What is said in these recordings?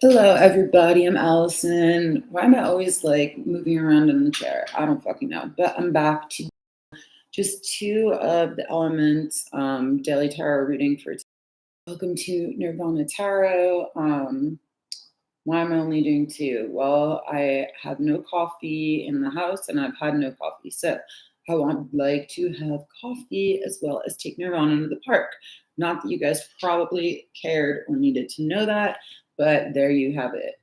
Hello, everybody. I'm Allison. Why am I always like moving around in the chair? I don't fucking know. But I'm back to just two of the elements daily tarot reading for today. Welcome to Nirvana Tarot. Why am I only doing two? Well, I have no coffee in the house and I've had no coffee. So I would like to have coffee as well as take Nirvana to the park. Not that you guys probably cared or needed to know that, but there you have it.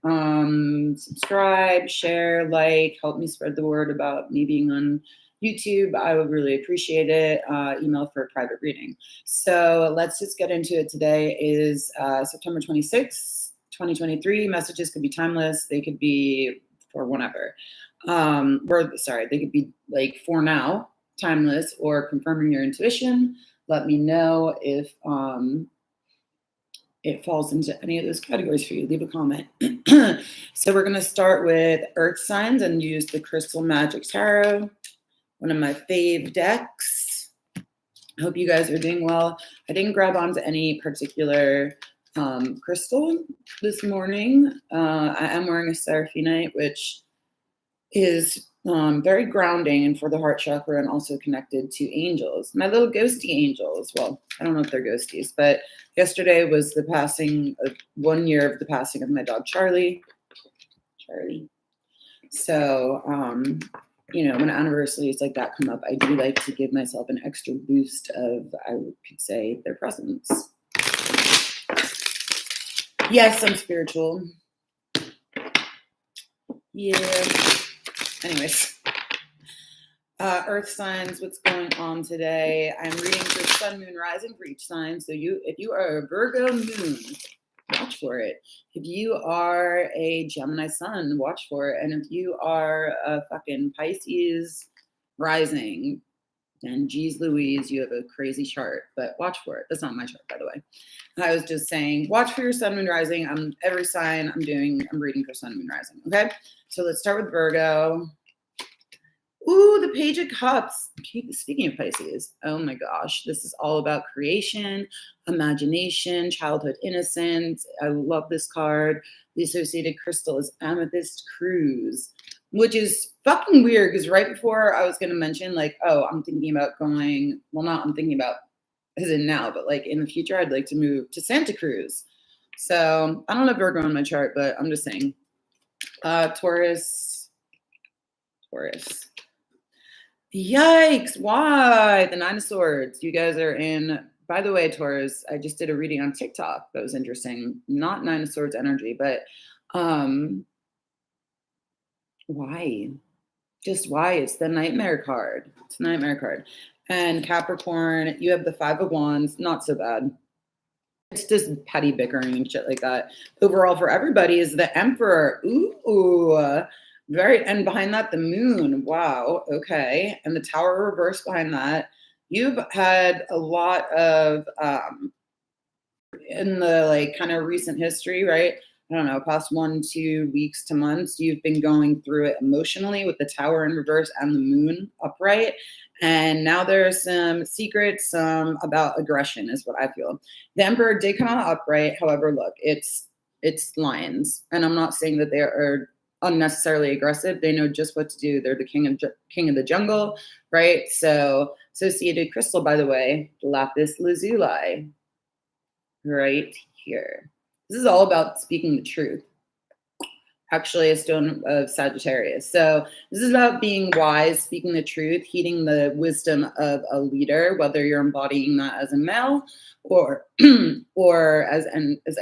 Subscribe, share, like, help me spread the word about me being on YouTube. I would really appreciate it. Email for a private reading. So let's just get into it. Today is September 26th. 2023. Messages could be timeless. They could be for whenever. They could be like for now, timeless, or confirming your intuition. Let me know if it falls into any of those categories for you. Leave a comment. So we're going to start with earth signs and use the Crystal Magic Tarot, one of my fave decks. I hope you guys are doing well. I didn't grab onto any particular crystal this morning. I am wearing a Seraphonite, which is very grounding and for the heart chakra and also connected to angels. My little ghosty angels. Well, I don't know if they're ghosties, but yesterday was the passing of 1 year of the passing of my dog, Charlie. So, when anniversaries like that come up, I do like to give myself an extra boost of, I could say, their presence. Yes, I'm spiritual. Yeah. Anyways, earth signs, what's going on today? I'm reading for sun, moon, rising for each sign. So if you are a Virgo moon, watch for it. If you are a Gemini sun, watch for it. And if you are a fucking Pisces rising, then geez Louise, you have a crazy chart, but watch for it. That's not my chart, by the way. I was just saying, watch for your sun, moon, rising. Every sign I'm reading for sun, moon, rising. Okay. So let's start with Virgo. Ooh, the Page of Cups. Speaking of Pisces, oh my gosh, this is all about creation, imagination, childhood innocence. I love this card. The associated crystal is Amethyst Cruise, which is fucking weird because right before I was going to mention, like, oh, I'm thinking about going, well, not I'm thinking about as in now, but like in the future, I'd like to move to Santa Cruz. So I don't have Virgo on my chart, but I'm just saying. Taurus. Yikes, why? The Nine of Swords. You guys are in, by the way, Taurus, I just did a reading on TikTok. That was interesting. Not Nine of Swords energy, but why? Just why? It's the Nightmare card. It's a Nightmare card. And Capricorn, you have the Five of Wands. Not so bad. It's just petty bickering and shit like that. Overall, for everybody, is the Emperor. Ooh, and behind that, the Moon. Wow, okay. And the Tower reversed behind that. You've had a lot of, in the like kind of recent history, right? I don't know, past 1, 2 weeks to months, you've been going through it emotionally with the Tower in reverse and the Moon upright. And now there are some secrets about aggression, is what I feel. The Emperor did come out upright. However, look, it's lions, and I'm not saying that they are unnecessarily aggressive. They know just what to do. They're the king of the jungle, right? So associated crystal, by the way, lapis lazuli, right here. This is all about speaking the truth. Actually, a stone of Sagittarius. So this is about being wise, speaking the truth, heeding the wisdom of a leader, whether you're embodying that as a male or or as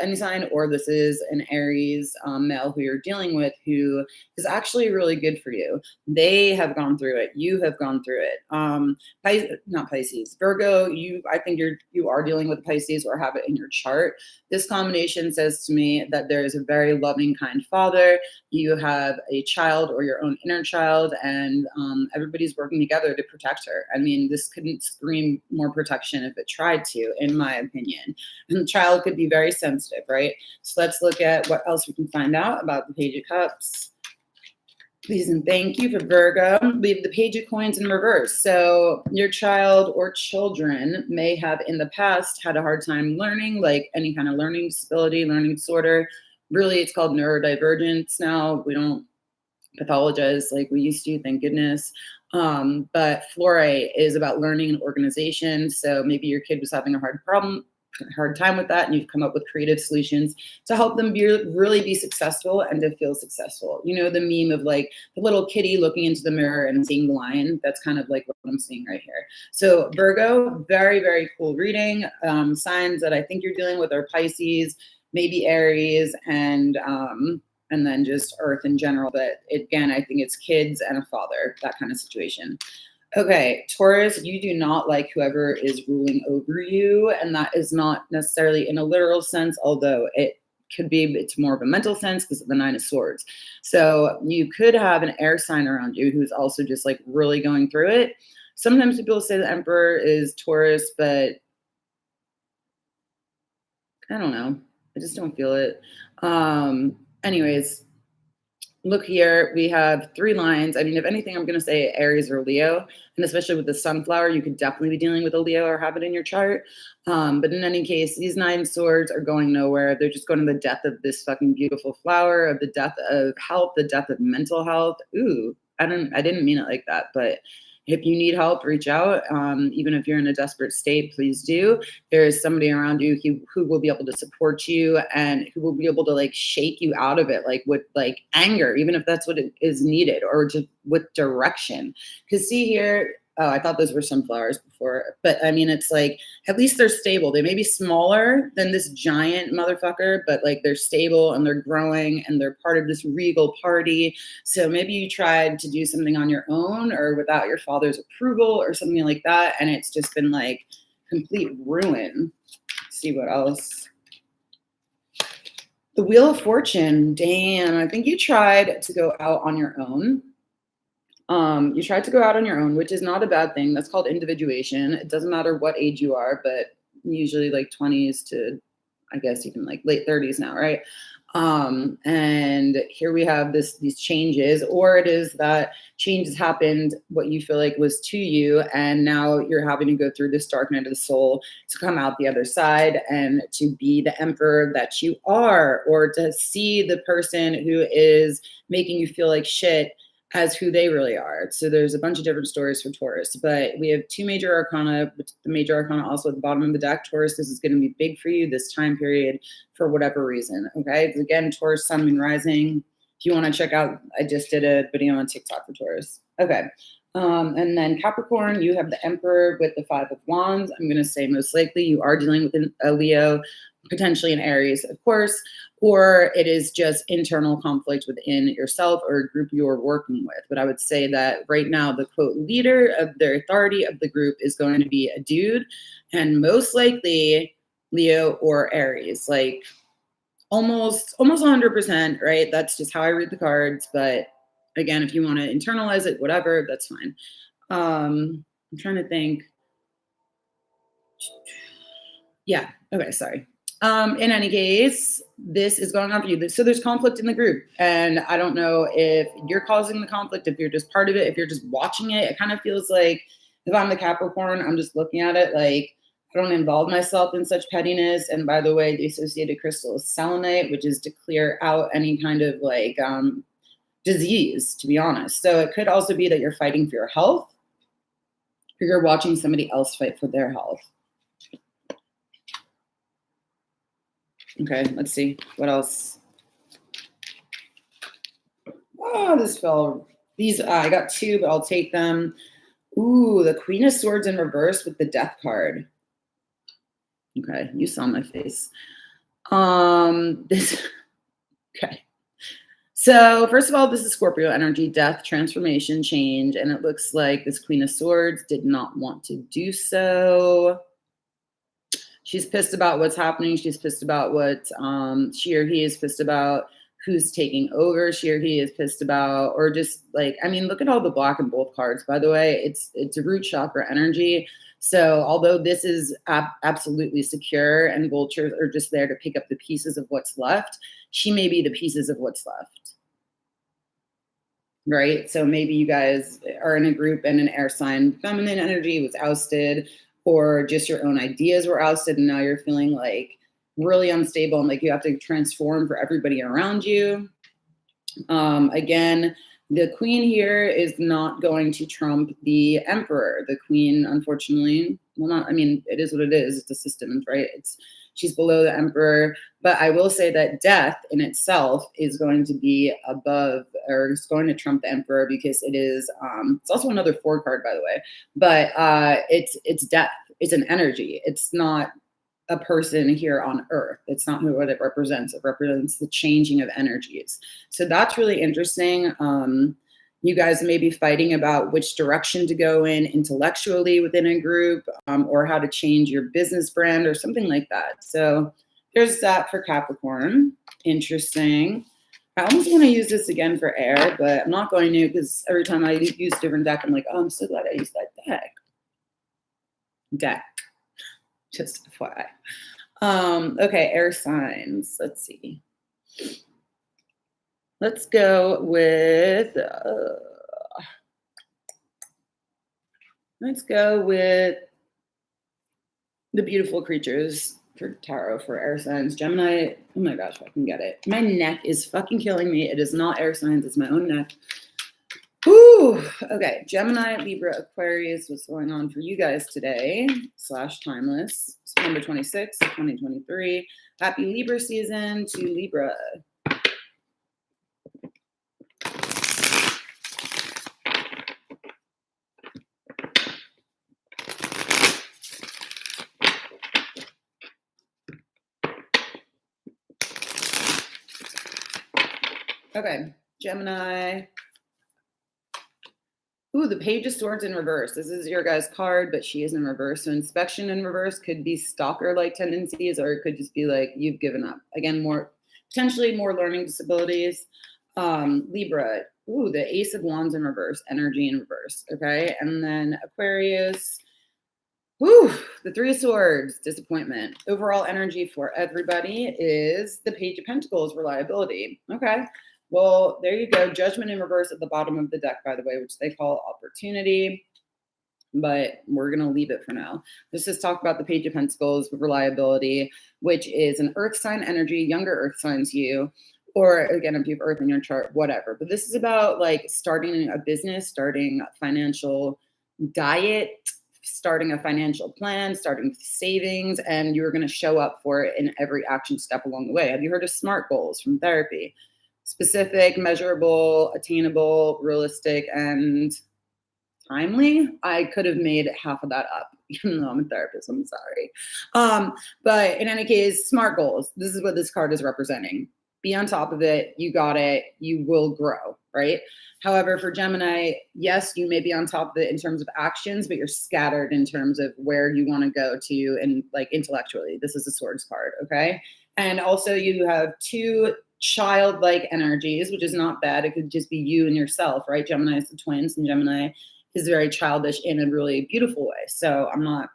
any sign, or this is an Aries male who you're dealing with who is actually really good for you. They have gone through it. You have gone through it. Not Pisces, Virgo. I think you are dealing with Pisces or have it in your chart. This combination says to me that there is a very loving, kind father. You have a child or your own inner child, and everybody's working together to protect her. I mean, this couldn't scream more protection if it tried to, in my opinion. And the child could be very sensitive, right? So let's look at what else we can find out about the Page of Cups. Please and thank you for Virgo. We have the Page of Coins in reverse. So your child or children may have in the past had a hard time learning, like any kind of learning disability, learning disorder, Really, it's called neurodivergence now. We don't pathologize like we used to, thank goodness. But Flore is about learning and organization. So maybe your kid was having a hard time with that, and you've come up with creative solutions to help them really be successful and to feel successful. You know, the meme of like the little kitty looking into the mirror and seeing the lion. That's kind of like what I'm seeing right here. So Virgo, very, very cool reading. Signs that I think you're dealing with are Pisces, maybe Aries, and then just Earth in general. But again, I think it's kids and a father, that kind of situation. Okay, Taurus, you do not like whoever is ruling over you, and that is not necessarily in a literal sense, although it could be, it's more of a mental sense because of the Nine of Swords. So you could have an air sign around you who's also just like really going through it. Sometimes people say the Emperor is Taurus, but I don't know. I just don't feel it. Anyways, look here, we have 3 lines. I mean, if anything, I'm going to say Aries or Leo. And especially with the sunflower, you could definitely be dealing with a Leo or have it in your chart. But in any case, these 9 swords are going nowhere. They're just going to the death of this fucking beautiful flower, of the death of health, the death of mental health. Ooh, I didn't mean it like that, but if you need help, reach out. Even if you're in a desperate state, please do. There is somebody around you who will be able to support you and who will be able to like shake you out of it, like with like anger, even if that's what it is needed, or just with direction. Because see here, oh, I thought those were sunflowers before, but I mean, it's like at least they're stable. They may be smaller than this giant motherfucker, but like they're stable and they're growing and they're part of this regal party. So maybe you tried to do something on your own or without your father's approval or something like that, and it's just been like complete ruin. Let's see what else. The Wheel of Fortune. Damn, I think you tried to go out on your own. You tried to go out on your own, which is not a bad thing. That's called individuation. It doesn't matter what age you are, but usually like 20s to, I guess, even like late 30s now, right? And here we have these changes, or it is that changes happened what you feel like was to you, and now you're having to go through this dark night of the soul to come out the other side and to be the emperor that you are, or to see the person who is making you feel like shit as who they really are. So there's a bunch of different stories for Taurus, but we have 2 major arcana, the major arcana also at the bottom of the deck. Taurus, this is going to be big for you this time period for whatever reason. Okay. Again, Taurus, sun, and rising. If you want to check out, I just did a video on TikTok for Taurus. Okay. And then Capricorn, you have the Emperor with the 5 of Wands. I'm going to say most likely you are dealing with a Leo, potentially an Aries, of course, or it is just internal conflict within yourself or a group you're working with. But I would say that right now, the quote leader of the authority of the group is going to be a dude, and most likely Leo or Aries, like almost 100%, right? That's just how I read the cards. But again, if you want to internalize it, whatever, that's fine. I'm trying to think. Yeah. Okay. Sorry. In any case, this is going on for you. So there's conflict in the group, and I don't know if you're causing the conflict, if you're just part of it, if you're just watching it. It kind of feels like if I'm the Capricorn, I'm just looking at it like I don't involve myself in such pettiness. And by the way, the associated crystal is selenite, which is to clear out any kind of like disease, to be honest. So it could also be that you're fighting for your health, or you're watching somebody else fight for their health. Okay, let's see. What else? Oh, this fell. These, I got 2, but I'll take them. Ooh, the Queen of Swords in reverse with the Death card. Okay, you saw my face. This, okay. So first of all, this is Scorpio energy, death, transformation, change, and it looks like this Queen of Swords did not want to do so. She's pissed about what's happening. She's pissed about what she or he is pissed about, who's taking over. She or he is pissed about, or just like, I mean, look at all the black in both cards, by the way. It's a root chakra energy. So although this is absolutely secure and vultures are just there to pick up the pieces of what's left, she may be the pieces of what's left. Right? So maybe you guys are in a group and an air sign feminine energy was ousted, or just your own ideas were ousted, and now you're feeling like really unstable and like you have to transform for everybody around you. Again, the queen here is not going to trump the emperor. The queen, unfortunately, well, not, I mean, it is what it is. It's a system, right? She's below the emperor. But I will say that death in itself is going to be above, or is going to trump the emperor, because it is, it's also another 4 card, by the way, but it's death. It's an energy. It's not a person here on earth. It's not what it represents. It represents the changing of energies. So that's really interesting. You guys may be fighting about which direction to go in intellectually within a group, or how to change your business brand or something like that. So there's that for Capricorn. Interesting. I almost want to use this again for air, but I'm not going to, because every time I use a different deck, I'm like, oh, I'm so glad I used that deck. Just FYI. Okay, air signs. Let's see. Let's go with the beautiful creatures for tarot for air signs. Gemini. Oh my gosh, if I can get it. My neck is fucking killing me. It is not air signs. It's my own neck. Whew. Okay, Gemini, Libra, Aquarius, what's going on for you guys today? /timeless, September 26th, 2023. Happy Libra season to Libra. Okay, Gemini. Ooh, the Page of Swords in reverse. This is your guys' card, but she is in reverse. So inspection in reverse could be stalker-like tendencies, or it could just be like you've given up. Again, potentially more learning disabilities. Libra. Ooh, the Ace of Wands in reverse. Energy in reverse. Okay, and then Aquarius. Whew, the 3 of Swords, disappointment. Overall energy for everybody is the Page of Pentacles, reliability. Okay. Well, there you go. Judgment in reverse at the bottom of the deck, by the way, which they call opportunity, but we're going to leave it for now. Let's just talk about the Page of Pentacles, reliability, which is an earth sign energy, younger earth signs you, or again, if you have earth in your chart, whatever. But this is about like starting a business, starting a financial diet, starting a financial plan, starting savings, and you're going to show up for it in every action step along the way. Have you heard of SMART goals from therapy? Specific, measurable, attainable, realistic, and timely. I could have made half of that up, even though I'm a therapist. I'm sorry. But in any case, SMART goals. This is what this card is representing. Be on top of it. You got it. You will grow, right? However, for Gemini, yes, you may be on top of it in terms of actions, but you're scattered in terms of where you want to go to and like intellectually. This is a Swords card, okay? And also you have 2 childlike energies, which is not bad. It could just be you and yourself, right? Gemini is the twins, and Gemini is very childish in a really beautiful way. So I'm not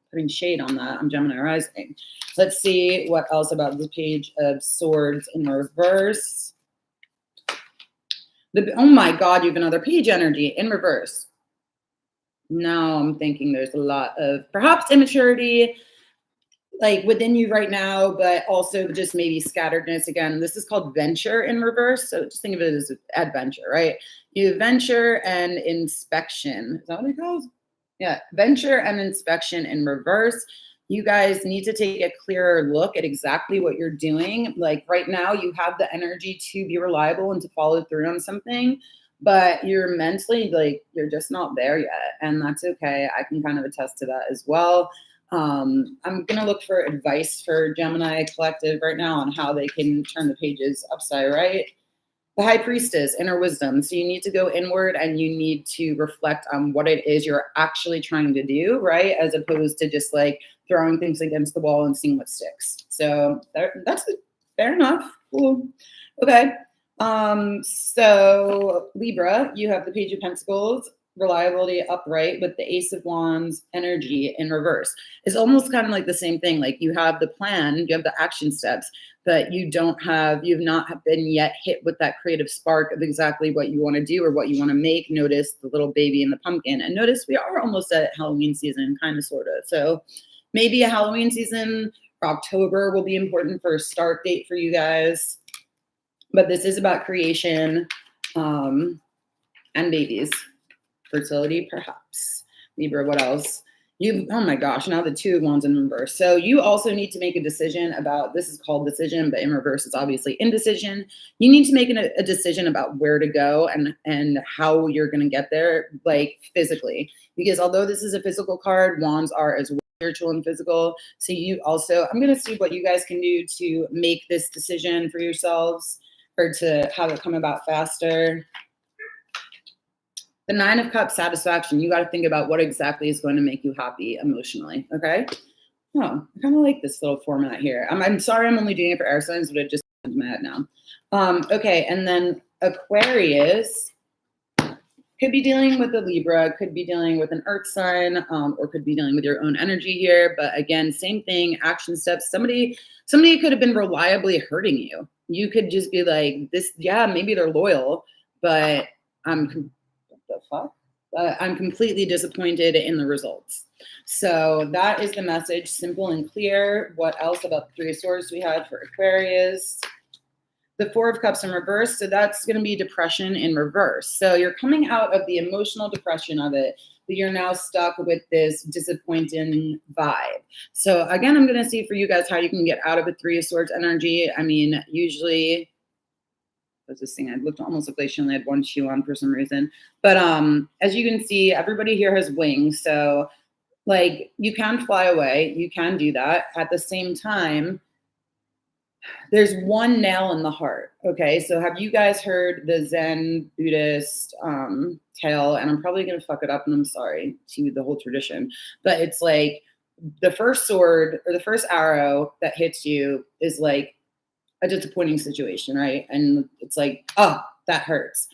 putting shade on that. I'm Gemini rising. Let's see what else about the Page of Swords in reverse. Oh my God, you have another page energy in reverse. Now I'm thinking there's a lot of perhaps immaturity, like within you right now, but also just maybe scatteredness. Again, this is called venture in reverse. So just think of it as adventure, right? You venture and inspection. Is that what it calls? Yeah, venture and inspection in reverse. You guys need to take a clearer look at exactly what you're doing. Like right now, you have the energy to be reliable and to follow through on something, but you're mentally like, you're just not there yet. And that's okay. I can kind of attest to that as well. I'm going to look for advice for Gemini Collective right now on how they can turn the pages upside right. The High Priestess, inner wisdom. So you need to go inward and you need to reflect on what it is you're actually trying to do, right? As opposed to just like throwing things against the wall and seeing what sticks. So that's fair enough. Cool. Okay. So Libra, you have the Page of Pentacles, reliability upright, with the Ace of Wands, energy in reverse. It's almost kind of like the same thing. Like you have the plan, you have the action steps, but you've not been yet hit with that creative spark of exactly what you want to do or what you want to make. Notice the little baby and the pumpkin, and notice we are almost at Halloween season, kind of, sort of. So maybe a Halloween season October will be important for a start date for you guys. But this is about creation and babies. Fertility, perhaps. Libra, what else? Oh my gosh, now the 2 of Wands in reverse. So you also need to make a decision about, this is called decision, but in reverse it's obviously indecision. You need to make a decision about where to go and how you're going to get there, like physically. Because although this is a physical card, Wands are as well spiritual and physical. So you also, I'm going to see what you guys can do to make this decision for yourselves or to have it come about faster. The 9 of Cups, satisfaction. You got to think about what exactly is going to make you happy emotionally. Okay. Oh, I kind of like this little format here. I'm sorry I'm only doing it for air signs, but it just comes to my head now. Okay. And then Aquarius could be dealing with a Libra, could be dealing with an earth sign, or could be dealing with your own energy here. But again, same thing, action steps. Somebody could have been reliably hurting you. You could just be like this. Yeah, maybe they're loyal, but I'm completely disappointed in the results. So that is the message, simple and clear. What else about the 3 of Swords we had for Aquarius? The 4 of Cups in reverse. So that's going to be depression in reverse. So you're coming out of the emotional depression of it, but you're now stuck with this disappointing vibe. So again, I'm going to see for you guys how you can get out of a 3 of Swords energy. I mean, usually, this thing I looked almost like she only had 1 shoe on for some reason, but as you can see, everybody here has wings, so like you can fly away, you can do that. At the same time, there's one nail in the heart. Okay, so have you guys heard the Zen Buddhist tale? And I'm probably gonna fuck it up, and I'm sorry to the whole tradition, but it's like the first sword or the first arrow that hits you is like a disappointing situation, right? And it's like, oh, that hurts.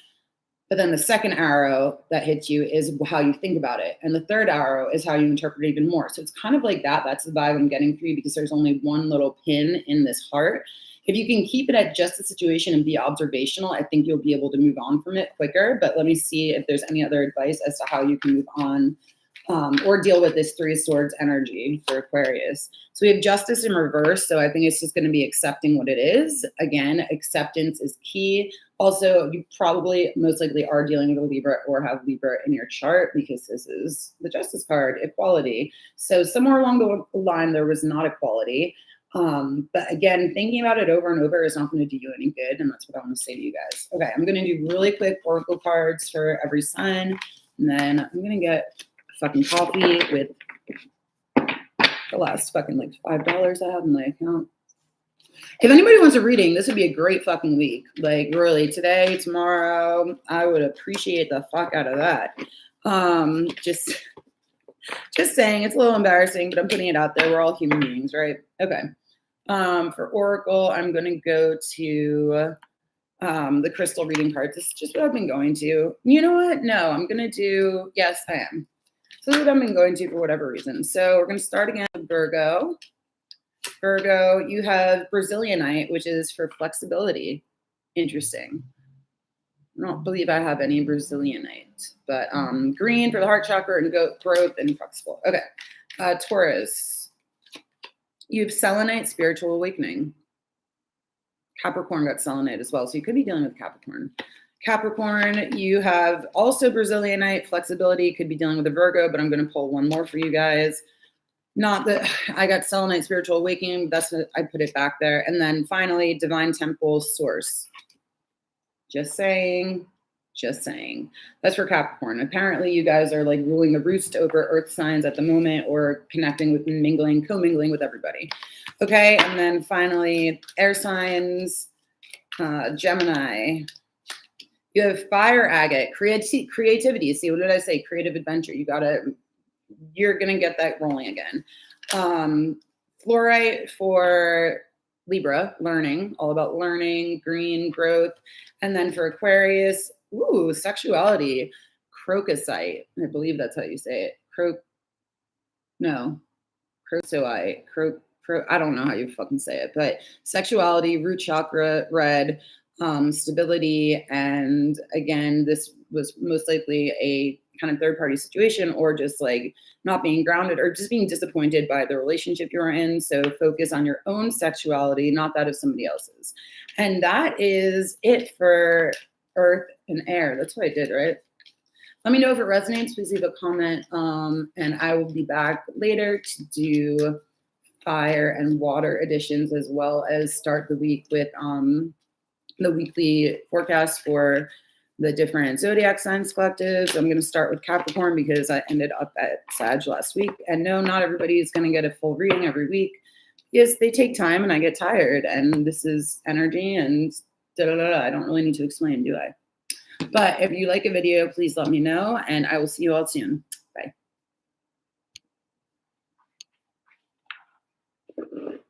But then the second arrow that hits you is how you think about it. And the third arrow is how you interpret it even more. So it's kind of like that. That's the vibe I'm getting for you, because there's only one little pin in this heart. If you can keep it at just the situation and be observational, I think you'll be able to move on from it quicker. But let me see if there's any other advice as to how you can move on or deal with this 3 of Swords energy for Aquarius. So we have Justice in reverse. So I think it's just going to be accepting what it is. Again, acceptance is key. Also, you probably most likely are dealing with a Libra or have Libra in your chart, because this is the Justice card, equality. So somewhere along the line, there was not equality. But again, thinking about it over and over is not going to do you any good. And that's what I want to say to you guys. Okay, I'm going to do really quick oracle cards for every sign. And then I'm going to get fucking coffee with the last fucking like $5 I have in my account. If anybody wants a reading, this would be a great fucking week. Like really, today, tomorrow, I would appreciate the fuck out of that. Just saying, it's a little embarrassing, but I'm putting it out there. We're all human beings, right? Okay. For Oracle, I'm going to go to the crystal reading cards. This is just what I've been going to. You know what? No, I'm going to do, yes, I am. So this is what I've been going to for whatever reason. So we're going to start again with Virgo. Virgo, you have Brazilianite, which is for flexibility. Interesting. I don't believe I have any Brazilianite, but green for the heart chakra and growth and flexible. Okay. Taurus, you have selenite, spiritual awakening. Capricorn got selenite as well, so you could be dealing with Capricorn. Capricorn, you have also Brazilianite, flexibility, could be dealing with a Virgo, but I'm going to pull one more for you guys. Not that I got selenite, spiritual awakening, that's what I put it back there. And then finally, divine temple, source. Just saying. That's for Capricorn. Apparently you guys are like ruling the roost over earth signs at the moment, or connecting with commingling with everybody. Okay, and then finally, air signs, Gemini. You have fire agate, creativity. See, what did I say? Creative adventure. You're going to get that rolling again. Fluorite for Libra, learning, all about learning, green, growth. And then for Aquarius, ooh, sexuality, crocosite. I believe that's how you say it. Crocoite. I don't know how you fucking say it, but sexuality, root chakra, red, stability. And again, this was most likely a kind of third party situation, or just like not being grounded or just being disappointed by the relationship you're in. So focus on your own sexuality, not that of somebody else's. And that is it for earth and air. That's what I did, right? Let me know if it resonates. Please leave a comment. And I will be back later to do fire and water editions, as well as start the week with the weekly forecast for the different zodiac signs collectives. I'm going to start with Capricorn because I ended up at Sag last week. And no, not everybody is going to get a full reading every week. Yes, they take time and I get tired. And this is energy and I don't really need to explain, do I? But if you like a video, please let me know and I will see you all soon.